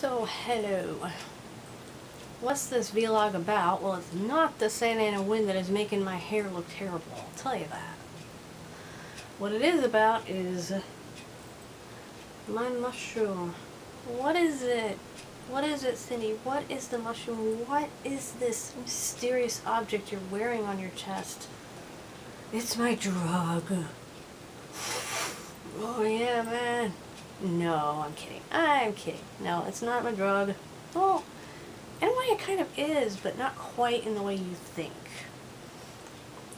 So hello. What's this vlog about? Well, it's not the Santa Ana wind that is making my hair look terrible, I'll tell you that. What it is about is my mushroom. What is it? What is it, Cindy? What is the mushroom? What is this mysterious object you're wearing on your chest? It's my drug. Oh yeah, man. No, I'm kidding. I'm kidding. No, it's not my drug. Well, in a way it kind of is, but not quite in the way you think.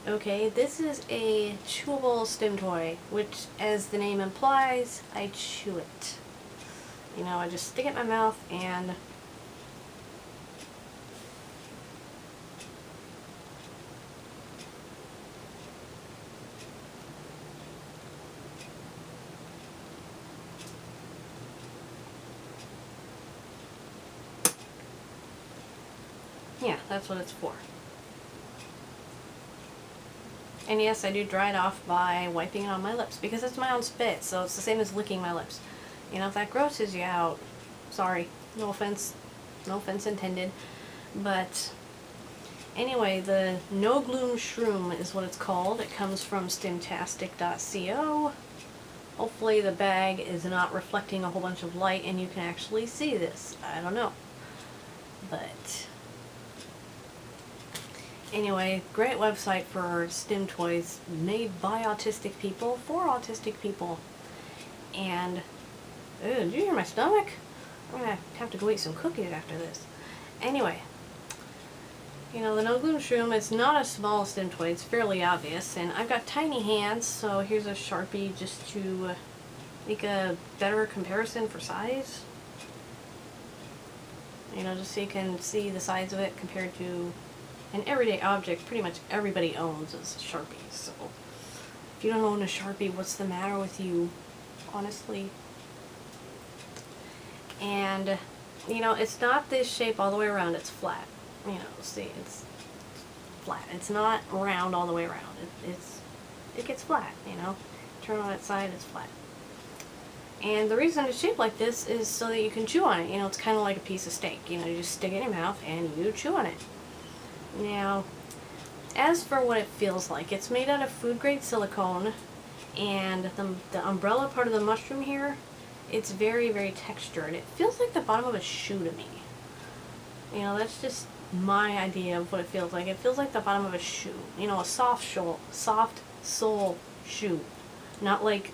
Okay, this is a chewable stim toy, which, as the name implies, I chew it. You know, I just stick it in my mouth and yeah, that's what it's for. And yes, I do dry it off by wiping it on my lips, because it's my own spit, so it's the same as licking my lips. You know, if that grosses you out, sorry, no offense intended. But anyway, the No Gloom Shroom is what it's called. It comes from stimtastic.co. Hopefully the bag is not reflecting a whole bunch of light and you can actually see this. I don't know. But anyway, great website for stim toys made by autistic people for autistic people. And did you hear my stomach? I'm gonna have to go eat some cookies after this. Anyway, you know, the No Gloom Shroom, it's not a small stim toy, it's fairly obvious, and I've got tiny hands, so here's a Sharpie just to make a better comparison for size. You know, just so you can see the size of it compared to an everyday object pretty much everybody owns is Sharpies. So if you don't own a Sharpie, what's the matter with you? Honestly. And you know, it's not this shape all the way around, it's flat. You know, see, it's flat. It's not round all the way around. It gets flat, you know. Turn on its side, it's flat. And the reason it's shaped like this is so that you can chew on it. You know, it's kind of like a piece of steak. You know, you just stick it in your mouth and you chew on it. Now, as for what it feels like, it's made out of food-grade silicone, and the umbrella part of the mushroom here, it's very, very textured. It feels like the bottom of a shoe to me. You know, that's just my idea of what it feels like. It feels like the bottom of a shoe. You know, a soft sole shoe. Not like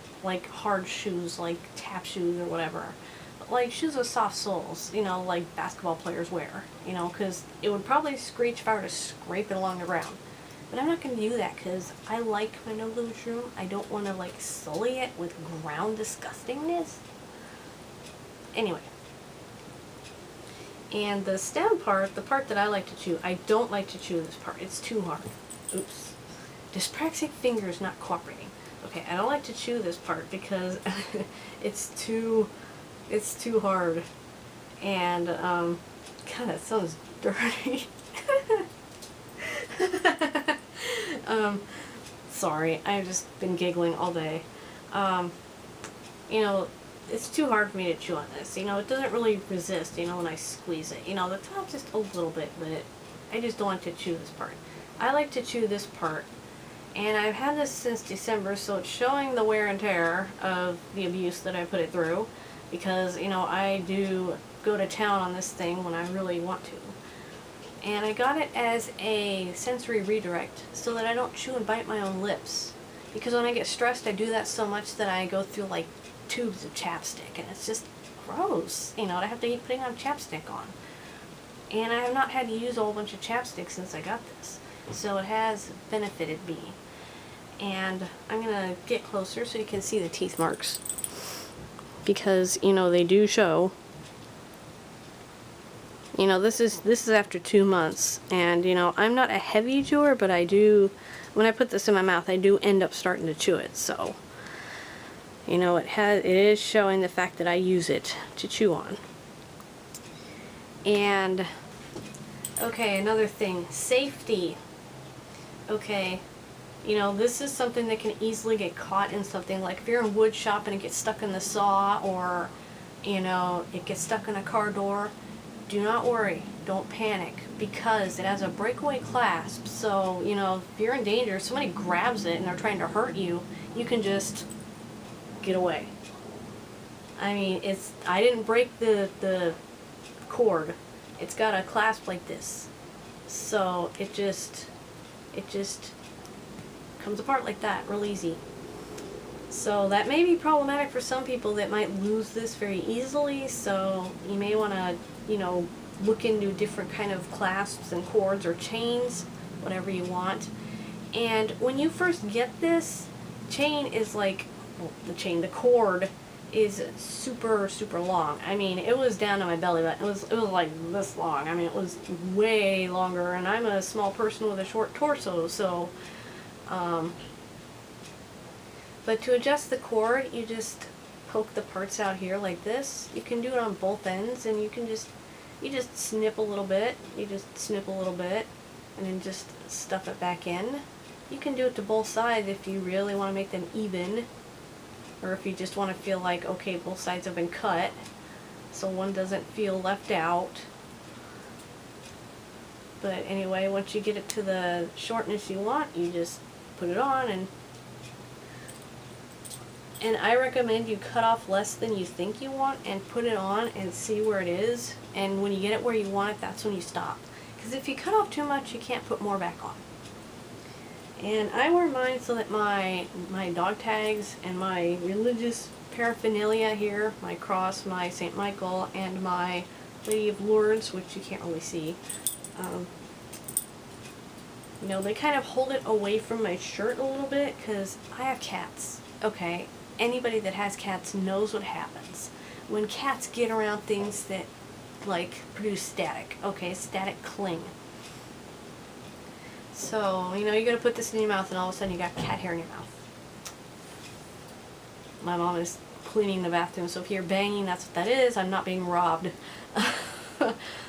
hard shoes, like tap shoes or whatever. But like shoes with soft soles, you know, like basketball players wear. You know, because it would probably screech if I were to scrape it along the ground. But I'm not going to do that because I like my No Gloom Shroom. I don't want to like sully it with ground disgustingness. Anyway. And the stem part, the part that I like to chew, I don't like to chew this part. It's too hard. Oops. Dyspraxic fingers not cooperating. Okay, I don't like to chew this part because it's too hard. And, God, that sounds dirty. Sorry, I've just been giggling all day. You know, it's too hard for me to chew on this. You know, it doesn't really resist, you know, when I squeeze it. You know, the top just a little bit, but I just don't like to chew this part. I like to chew this part. And I've had this since December, so it's showing the wear and tear of the abuse that I put it through. Because, you know, I do go to town on this thing when I really want to. And I got it as a sensory redirect so that I don't chew and bite my own lips. Because when I get stressed, I do that so much that I go through, like, tubes of chapstick, and it's just gross, you know, to have to keep putting on chapstick on. And I have not had to use a whole bunch of chapstick since I got this, so it has benefited me. And I'm gonna get closer so you can see the teeth marks, because you know they do show. You know, this is after 2 months, and you know, I'm not a heavy chewer, but I do, when I put this in my mouth, I do end up starting to chew it. So you know, it is showing the fact that I use it to chew on. And okay, another thing, safety. Okay, you know, this is something that can easily get caught in something, like if you're in wood shop and it gets stuck in the saw, or you know, it gets stuck in a car door, do not worry, don't panic, because it has a breakaway clasp. So, you know, if you're in danger, if somebody grabs it and they're trying to hurt you, you can just get away. I mean, I didn't break the cord. It's got a clasp like this. So it just comes apart like that, real easy. So that may be problematic for some people that might lose this very easily, so you may want to, you know, look into different kind of clasps and cords or chains, whatever you want. And when you first get this, chain is like, well, the cord is super, super long. I mean, it was down to my belly button. It was like this long. I mean, it was way longer, and I'm a small person with a short torso, so, but to adjust the cord, you just poke the parts out here like this. You can do it on both ends, and you just snip a little bit. You just snip a little bit, and then just stuff it back in. You can do it to both sides if you really want to make them even, or if you just want to feel like, okay, both sides have been cut, so one doesn't feel left out. But anyway, once you get it to the shortness you want, you just put it on, and I recommend you cut off less than you think you want and put it on and see where it is. And when you get it where you want it, that's when you stop. Because if you cut off too much, you can't put more back on. And I wear mine so that my dog tags and my religious paraphernalia here, my cross, my St. Michael, and my Lady of Lourdes, which you can't really see, you know, they kind of hold it away from my shirt a little bit because I have cats, okay? Anybody that has cats knows what happens when cats get around things that like produce static, okay? Static cling. So, you know, you gotta put this in your mouth and all of a sudden you got cat hair in your mouth. My mom is cleaning the bathroom, so if you're banging, that's what that is. I'm not being robbed.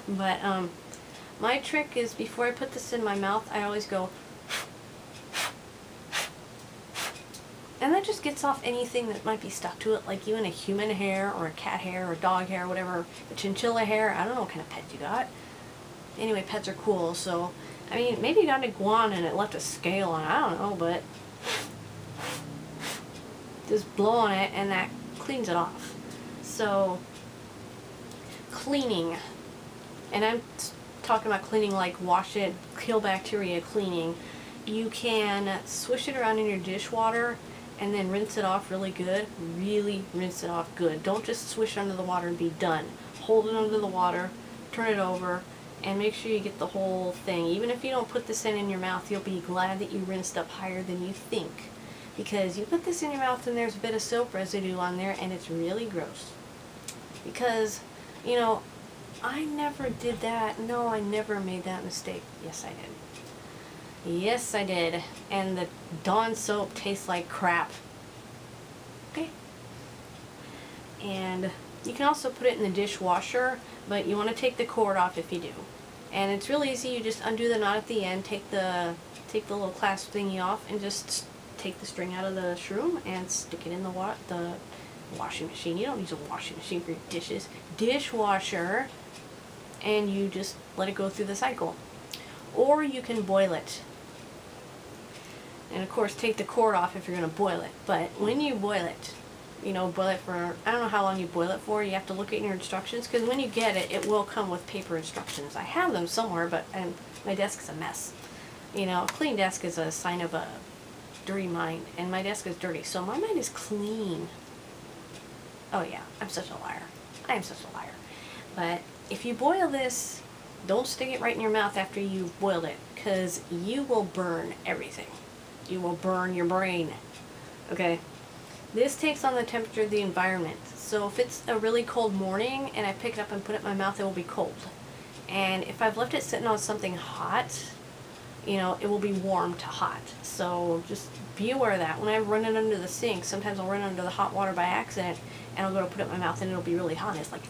But, my trick is before I put this in my mouth, I always go, and that just gets off anything that might be stuck to it, like even a human hair or a cat hair or dog hair or whatever, a chinchilla hair. I don't know what kind of pet you got. Anyway, pets are cool, so, I mean, maybe you got an iguana and it left a scale on it, I don't know, but just blow on it and that cleans it off. So, cleaning, and I'm talking about cleaning like wash it, kill bacteria cleaning. You can swish it around in your dishwater and then rinse it off really good. Really rinse it off good. Don't just swish it under the water and be done. Hold it under the water, turn it over, and make sure you get the whole thing. Even if you don't put this in your mouth, you'll be glad that you rinsed up higher than you think. Because you put this in your mouth and there's a bit of soap residue on there and it's really gross. Because, you know, I never did that. No, I never made that mistake. Yes, I did. Yes, I did. And the Dawn soap tastes like crap. Okay. And you can also put it in the dishwasher, but you want to take the cord off if you do. And it's real easy. You just undo the knot at the end, take the little clasp thingy off, and just take the string out of the shroom and stick it in the washing machine. You don't use a washing machine for your dishes. Dishwasher. And you just let it go through the cycle. Or you can boil it. And of course take the cord off if you're going to boil it. But when you boil it, you know, boil it for, I don't know how long you boil it for. You have to look at your instructions, because when you get it, it will come with paper instructions. I have them somewhere, but my desk is a mess. You know, a clean desk is a sign of a dirty mind, and my desk is dirty, so my mind is clean. Oh yeah, I'm such a liar. I am such a liar. But if you boil this, don't stick it right in your mouth after you've boiled it, because you will burn everything. You will burn your brain. Okay? This takes on the temperature of the environment. So if it's a really cold morning and I pick it up and put it in my mouth, it will be cold. And if I've left it sitting on something hot, you know, it will be warm to hot. So just be aware of that. When I run it under the sink, sometimes I'll run it under the hot water by accident, and I'll go to put it in my mouth and it'll be really hot. And it's like,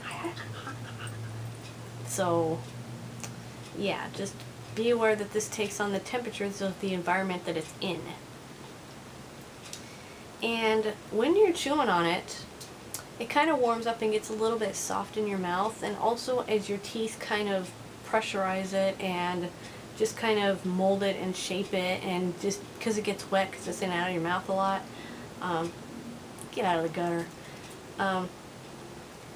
so yeah, just be aware that this takes on the temperatures of the environment that it's in. And when you're chewing on it, it kind of warms up and gets a little bit soft in your mouth, and also as your teeth kind of pressurize it and just kind of mold it and shape it, and just because it gets wet because it's in and out of your mouth a lot. Get out of the gutter.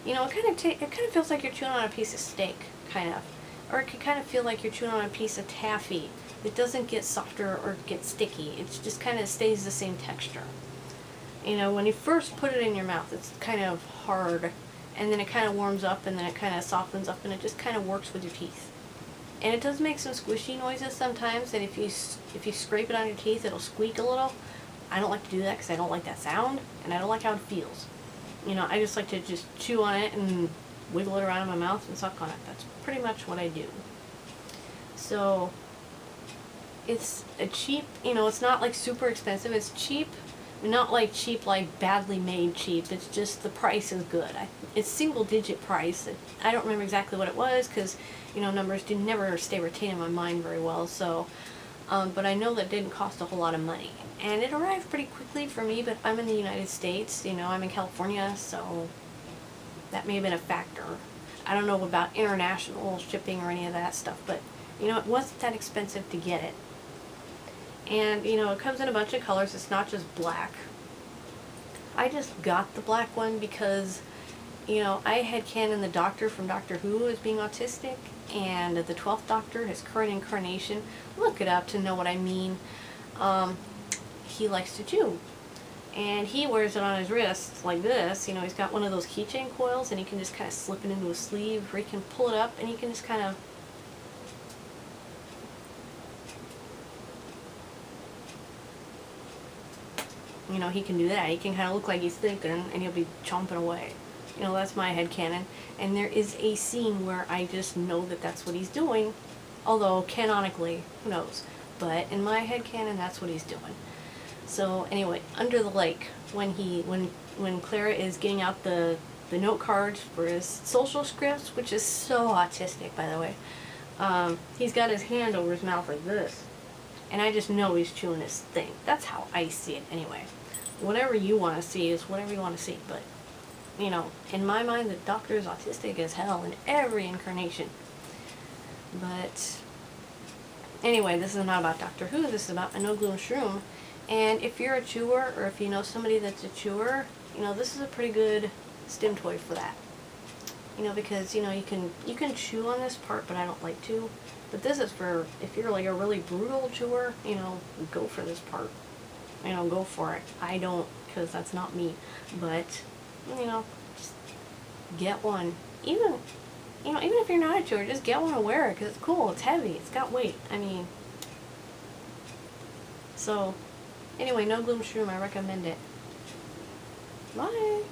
You know, it kind of feels like you're chewing on a piece of steak, kind of, or it can kind of feel like you're chewing on a piece of taffy. It doesn't get softer or get sticky. It just kind of stays the same texture. You know, when you first put it in your mouth, it's kind of hard, and then it kind of warms up, and then it kind of softens up, and it just kind of works with your teeth. And it does make some squishy noises sometimes, and if you scrape it on your teeth, it'll squeak a little. I don't like to do that because I don't like that sound, and I don't like how it feels. You know, I just like to just chew on it and wiggle it around in my mouth and suck on it. That's pretty much what I do. So, it's a cheap, you know, it's not like super expensive. It's cheap, not like cheap, like badly made cheap. It's just the price is good. It's single digit price. I don't remember exactly what it was because, you know, numbers never stay retained in my mind very well. So, but I know that it didn't cost a whole lot of money. And it arrived pretty quickly for me, but I'm in the United States, you know, I'm in California, so that may have been a factor. I don't know about international shipping or any of that stuff, but, you know, it wasn't that expensive to get it. And, you know, it comes in a bunch of colors. It's not just black. I just got the black one because, you know, I had headcanon the Doctor from Doctor Who as being autistic, and the 12th Doctor, his current incarnation, look it up to know what I mean. He likes to chew. And he wears it on his wrist like this. You know, he's got one of those keychain coils, and he can just kind of slip it into his sleeve, or he can pull it up, and he can just kind of... You know, he can do that. He can kind of look like he's thinking, and he'll be chomping away. You know, that's my headcanon. And there is a scene where I just know that that's what he's doing. Although, canonically, who knows. But in my headcanon, that's what he's doing. So, anyway, Under the Lake, when Clara is getting out the note cards for his social scripts, which is so autistic, by the way, he's got his hand over his mouth like this. And I just know he's chewing his thing. That's how I see it, anyway. Whatever you want to see is whatever you want to see, but, you know, in my mind, the Doctor is autistic as hell in every incarnation. But, anyway, this is not about Doctor Who, this is about Gloom Shroom. And if you're a chewer, or if you know somebody that's a chewer, you know, this is a pretty good stim toy for that. You know, because, you know, you can chew on this part, but I don't like to. But this is for, if you're like a really brutal chewer, you know, go for this part. You know, go for it. I don't, because that's not me. But, you know, just get one. Even, you know, even if you're not a chewer, just get one and wear it, because it's cool, it's heavy, it's got weight. I mean, so... Anyway, Gloom Shroom, I recommend it. Bye!